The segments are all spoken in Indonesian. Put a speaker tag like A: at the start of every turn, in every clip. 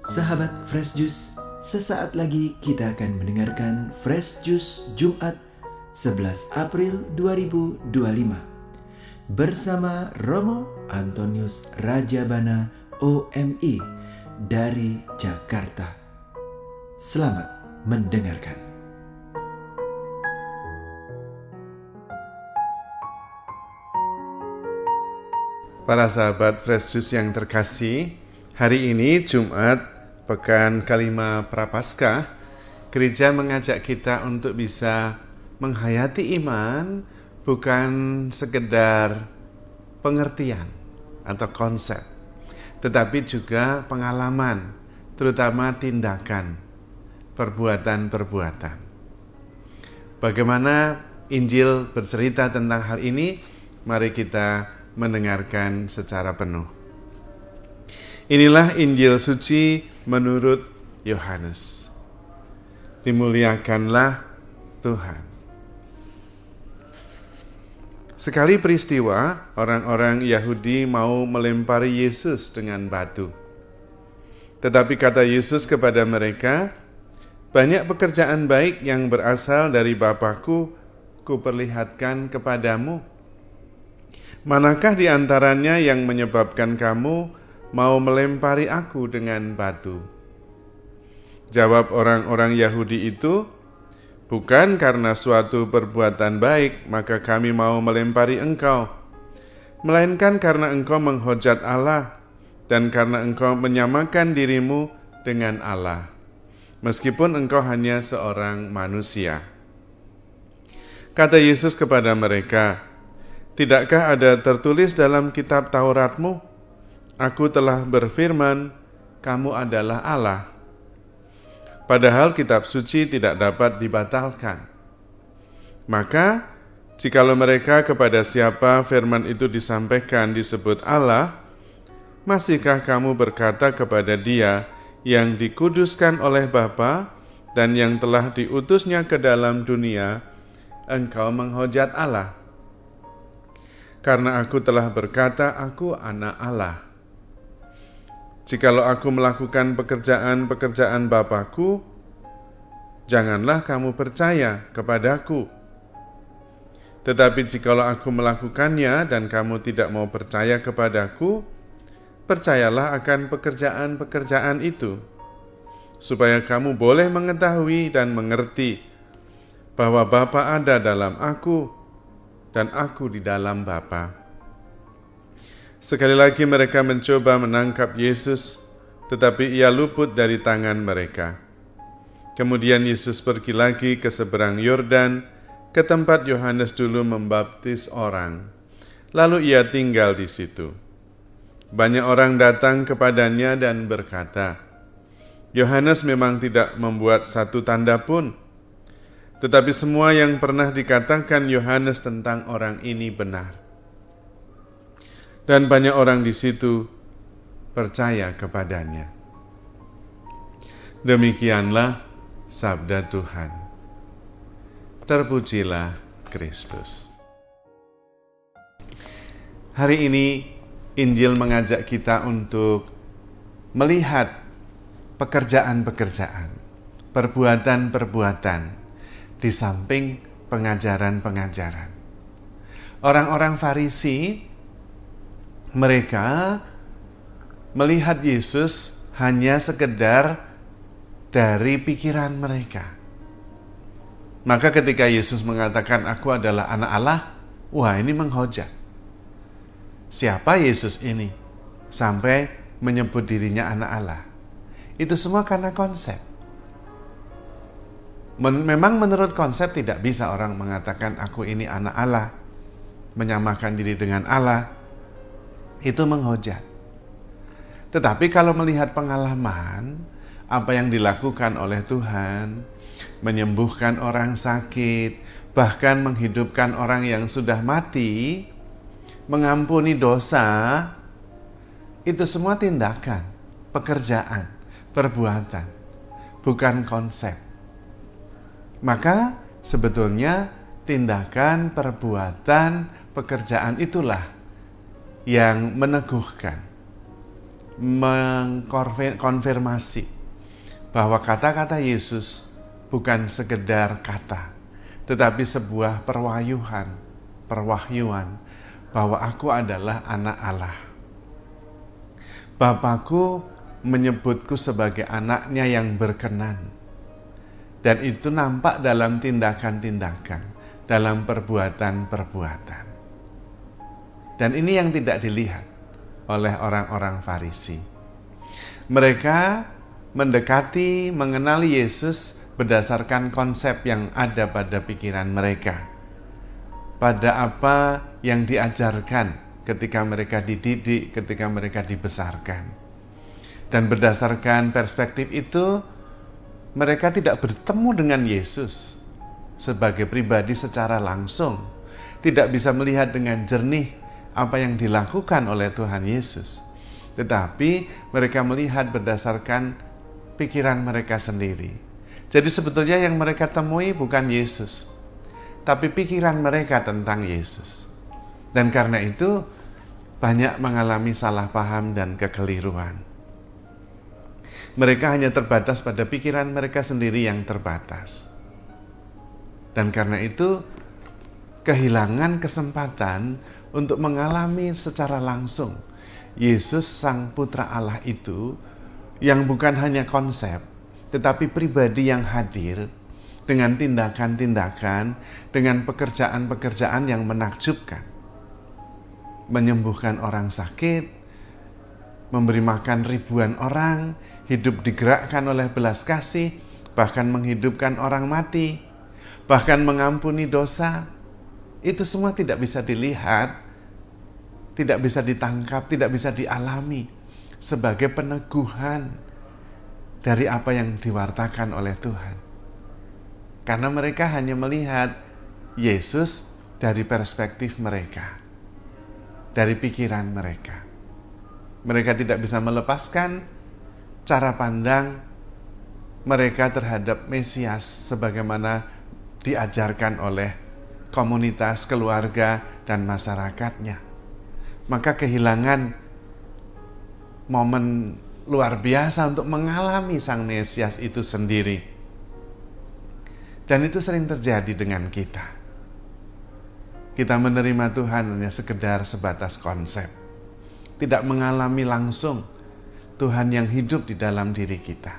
A: Sahabat Fresh Juice, sesaat lagi kita akan mendengarkan Fresh Juice Jumat 11 April 2025 bersama Romo Antonius Rajabana OMI dari Jakarta. Selamat mendengarkan.
B: Para sahabat Fresh Juice yang terkasih, hari ini Jumat, Pekan kelima Prapaskah, gereja mengajak kita untuk bisa menghayati iman bukan sekedar pengertian atau konsep, tetapi juga pengalaman, terutama tindakan, perbuatan-perbuatan. Bagaimana Injil bercerita tentang hal ini? Mari kita mendengarkan secara penuh. Inilah Injil suci menurut Yohanes. Dimuliakanlah Tuhan. Sekali peristiwa, orang-orang Yahudi mau melempari Yesus dengan batu. Tetapi kata Yesus kepada mereka, "Banyak pekerjaan baik yang berasal dari Bapa-Ku, kuperlihatkan kepadamu. Manakah di antaranya yang menyebabkan kamu mau melempari aku dengan batu?" Jawab orang-orang Yahudi itu, "Bukan karena suatu perbuatan baik maka kami mau melempari engkau, melainkan karena engkau menghujat Allah dan karena engkau menyamakan dirimu dengan Allah, meskipun engkau hanya seorang manusia." Kata Yesus kepada mereka, "Tidakkah ada tertulis dalam kitab Tauratmu, Aku telah berfirman, kamu adalah Allah." Padahal kitab suci tidak dapat dibatalkan. Maka, jikalau mereka kepada siapa firman itu disampaikan disebut Allah, masihkah kamu berkata kepada Dia yang dikuduskan oleh Bapa dan yang telah diutusnya ke dalam dunia, engkau menghujat Allah? Karena aku telah berkata, aku anak Allah. Jikalau aku melakukan pekerjaan-pekerjaan Bapa-Ku, janganlah kamu percaya kepadaku. Tetapi jikalau aku melakukannya dan kamu tidak mau percaya kepadaku, percayalah akan pekerjaan-pekerjaan itu, supaya kamu boleh mengetahui dan mengerti bahwa Bapa ada dalam aku dan aku di dalam Bapa. Sekali lagi mereka mencoba menangkap Yesus, tetapi ia luput dari tangan mereka. Kemudian Yesus pergi lagi ke seberang Yordan, ke tempat Yohanes dulu membaptis orang. Lalu ia tinggal di situ. Banyak orang datang kepadanya dan berkata, "Yohanes memang tidak membuat satu tanda pun, tetapi semua yang pernah dikatakan Yohanes tentang orang ini benar." Dan banyak orang di situ percaya kepadanya. Demikianlah sabda Tuhan. Terpujilah Kristus. Hari ini Injil mengajak kita untuk melihat pekerjaan-pekerjaan, perbuatan-perbuatan di samping pengajaran-pengajaran. Orang-orang Farisi, mereka melihat Yesus hanya sekedar dari pikiran mereka. Maka ketika Yesus mengatakan, "Aku adalah anak Allah," wah, ini menghujat. Siapa Yesus ini sampai menyebut dirinya anak Allah? Itu semua karena konsep. Memang menurut konsep tidak bisa orang mengatakan aku ini anak Allah, menyamakan diri dengan Allah. Itu menghujat. Tetapi kalau melihat pengalaman, apa yang dilakukan oleh Tuhan, menyembuhkan orang sakit, bahkan menghidupkan orang yang sudah mati, mengampuni dosa, itu semua tindakan, pekerjaan, perbuatan, bukan konsep. Maka sebetulnya tindakan, perbuatan, pekerjaan itulah yang meneguhkan, mengkonfirmasi bahwa kata-kata Yesus bukan sekedar kata, tetapi sebuah perwahyuan bahwa aku adalah anak Allah. Bapakku menyebutku sebagai anaknya yang berkenan. Dan itu nampak dalam tindakan-tindakan, dalam perbuatan-perbuatan. Dan ini yang tidak dilihat oleh orang-orang Farisi. Mereka mendekati, mengenali Yesus berdasarkan konsep yang ada pada pikiran mereka, pada apa yang diajarkan ketika mereka dididik, ketika mereka dibesarkan. Dan berdasarkan perspektif itu, mereka tidak bertemu dengan Yesus sebagai pribadi secara langsung, tidak bisa melihat dengan jernih apa yang dilakukan oleh Tuhan Yesus. Tetapi mereka melihat berdasarkan pikiran mereka sendiri. Jadi sebetulnya yang mereka temui bukan Yesus, tapi pikiran mereka tentang Yesus. Dan karena itu banyak mengalami salah paham dan kekeliruan. Mereka hanya terbatas pada pikiran mereka sendiri yang terbatas. Dan karena itu kehilangan kesempatan untuk mengalami secara langsung Yesus Sang Putra Allah itu, yang bukan hanya konsep, tetapi pribadi yang hadir dengan tindakan-tindakan, dengan pekerjaan-pekerjaan yang menakjubkan. Menyembuhkan orang sakit, memberi makan ribuan orang, hidup digerakkan oleh belas kasih, bahkan menghidupkan orang mati, bahkan mengampuni dosa. Itu semua tidak bisa dilihat, tidak bisa ditangkap, tidak bisa dialami sebagai peneguhan dari apa yang diwartakan oleh Tuhan. Karena mereka hanya melihat Yesus dari perspektif mereka, dari pikiran mereka. Mereka tidak bisa melepaskan cara pandang mereka terhadap Mesias sebagaimana diajarkan oleh komunitas, keluarga, dan masyarakatnya. Maka kehilangan momen luar biasa untuk mengalami Sang Mesias itu sendiri. Dan itu sering terjadi dengan kita. Kita menerima Tuhan hanya sekedar sebatas konsep, tidak mengalami langsung Tuhan yang hidup di dalam diri kita.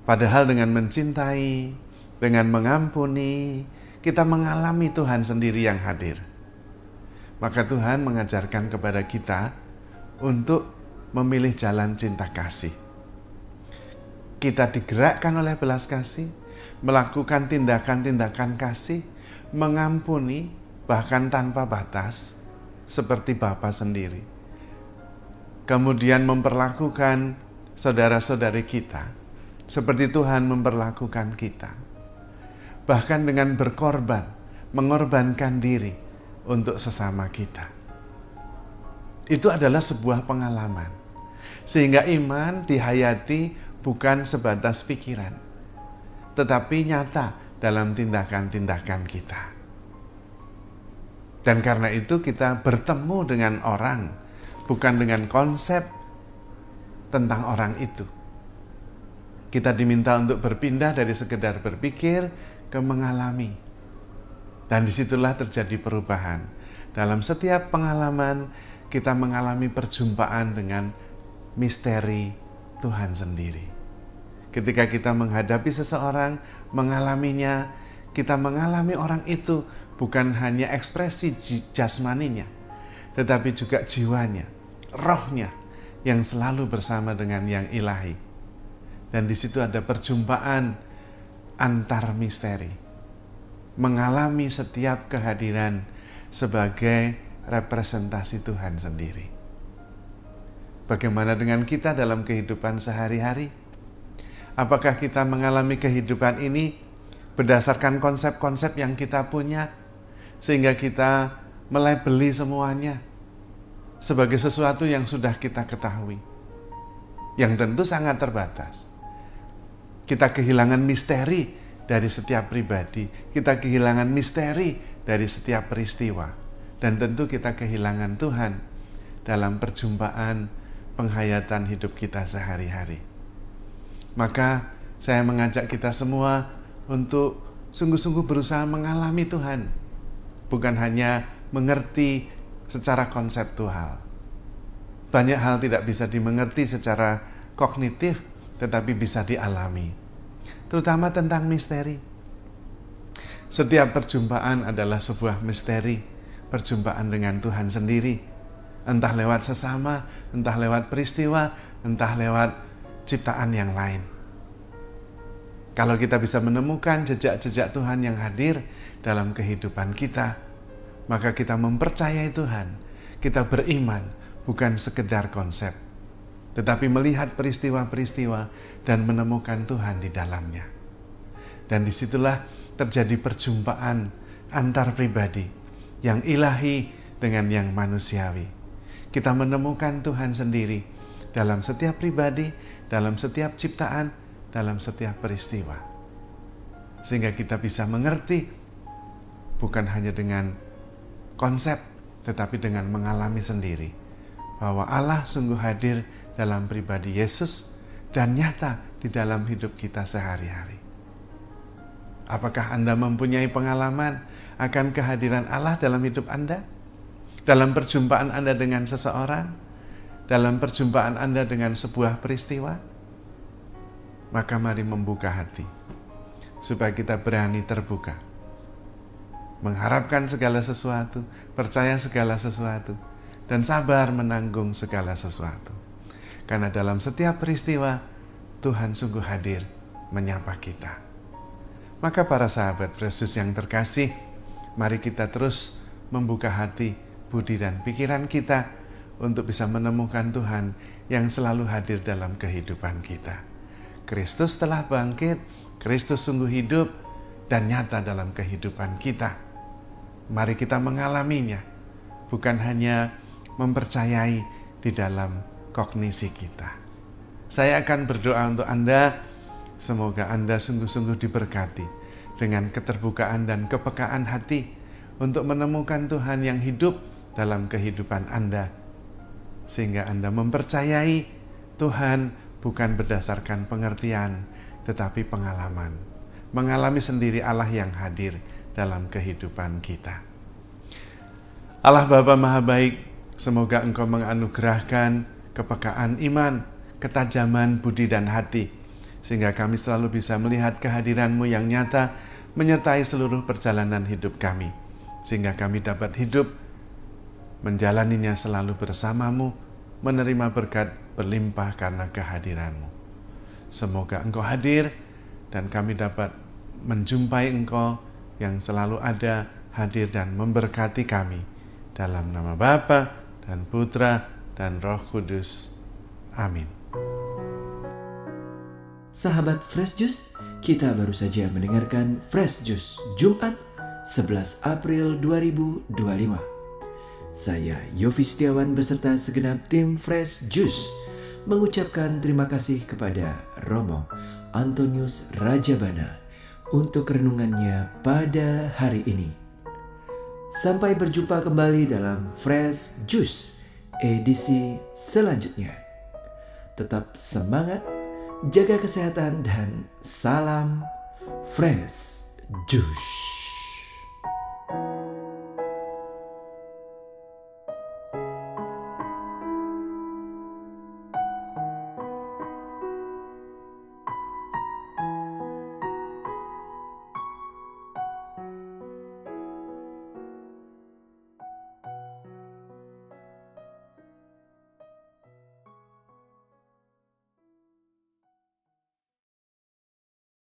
B: Padahal dengan mencintai, dengan mengampuni, kita mengalami Tuhan sendiri yang hadir. Maka Tuhan mengajarkan kepada kita untuk memilih jalan cinta kasih. Kita digerakkan oleh belas kasih, melakukan tindakan-tindakan kasih, mengampuni bahkan tanpa batas, seperti Bapa sendiri. Kemudian memperlakukan saudara-saudari kita seperti Tuhan memperlakukan kita. Bahkan dengan berkorban, mengorbankan diri untuk sesama kita. Itu adalah sebuah pengalaman. Sehingga iman dihayati bukan sebatas pikiran, tetapi nyata dalam tindakan-tindakan kita. Dan karena itu kita bertemu dengan orang, bukan dengan konsep tentang orang itu. Kita diminta untuk berpindah dari sekedar berpikir ke mengalami. Dan disitulah terjadi perubahan. Dalam setiap pengalaman, kita mengalami perjumpaan dengan misteri Tuhan sendiri. Ketika kita menghadapi seseorang, mengalaminya, kita mengalami orang itu bukan hanya ekspresi jasmaninya, tetapi juga jiwanya, rohnya yang selalu bersama dengan yang ilahi. Dan di situ ada perjumpaan antar misteri, mengalami setiap kehadiran sebagai representasi Tuhan sendiri. Bagaimana dengan kita dalam kehidupan sehari-hari? Apakah kita mengalami kehidupan ini berdasarkan konsep-konsep yang kita punya, sehingga kita melabeli semuanya sebagai sesuatu yang sudah kita ketahui, yang tentu sangat terbatas. Kita kehilangan misteri dari setiap pribadi, kita kehilangan misteri dari setiap peristiwa, dan tentu kita kehilangan Tuhan dalam perjumpaan penghayatan hidup kita sehari-hari. Maka saya mengajak kita semua untuk sungguh-sungguh berusaha mengalami Tuhan, bukan hanya mengerti secara konseptual. Banyak hal tidak bisa dimengerti secara kognitif, tetapi bisa dialami, terutama tentang misteri. Setiap perjumpaan adalah sebuah misteri, perjumpaan dengan Tuhan sendiri, entah lewat sesama, entah lewat peristiwa, entah lewat ciptaan yang lain. Kalau kita bisa menemukan jejak-jejak Tuhan yang hadir dalam kehidupan kita, maka kita mempercayai Tuhan, kita beriman, bukan sekedar konsep, tetapi melihat peristiwa-peristiwa dan menemukan Tuhan di dalamnya. Dan disitulah terjadi perjumpaan antar pribadi yang ilahi dengan yang manusiawi. Kita menemukan Tuhan sendiri dalam setiap pribadi, dalam setiap ciptaan, dalam setiap peristiwa. Sehingga kita bisa mengerti bukan hanya dengan konsep, tetapi dengan mengalami sendiri bahwa Allah sungguh hadir dalam pribadi Yesus dan nyata di dalam hidup kita sehari-hari. Apakah Anda mempunyai pengalaman akan kehadiran Allah dalam hidup Anda? Dalam perjumpaan Anda dengan seseorang? Dalam perjumpaan Anda dengan sebuah peristiwa? Maka mari membuka hati, supaya kita berani terbuka, mengharapkan segala sesuatu, percaya segala sesuatu, dan sabar menanggung segala sesuatu. Karena dalam setiap peristiwa, Tuhan sungguh hadir menyapa kita. Maka para sahabat Fresh Juice yang terkasih, mari kita terus membuka hati, budi dan pikiran kita untuk bisa menemukan Tuhan yang selalu hadir dalam kehidupan kita. Kristus telah bangkit, Kristus sungguh hidup dan nyata dalam kehidupan kita. Mari kita mengalaminya, bukan hanya mempercayai di dalam kognisi kita. Saya akan berdoa untuk Anda, semoga Anda sungguh-sungguh diberkati dengan keterbukaan dan kepekaan hati untuk menemukan Tuhan yang hidup dalam kehidupan Anda, sehingga Anda mempercayai Tuhan bukan berdasarkan pengertian, tetapi pengalaman. Mengalami sendiri Allah yang hadir dalam kehidupan kita. Allah Bapa Maha Baik, semoga Engkau menganugerahkan kepekaan iman, ketajaman budi dan hati, sehingga kami selalu bisa melihat kehadiran-Mu yang nyata menyertai seluruh perjalanan hidup kami, sehingga kami dapat hidup menjalaninya selalu bersama-Mu, menerima berkat berlimpah karena kehadiran-Mu. Semoga Engkau hadir dan kami dapat menjumpai Engkau yang selalu ada, hadir dan memberkati kami. Dalam nama Bapa dan Putra dan Roh Kudus. Amin.
A: Sahabat Fresh Juice, kita baru saja mendengarkan Fresh Juice Jumat 11 April 2025. Saya Yofi Setiawan beserta segenap tim Fresh Juice mengucapkan terima kasih kepada Romo Antonius Rajabana untuk renungannya pada hari ini. Sampai berjumpa kembali dalam Fresh Juice edisi selanjutnya. Tetap semangat, jaga kesehatan, dan salam Fresh Juice.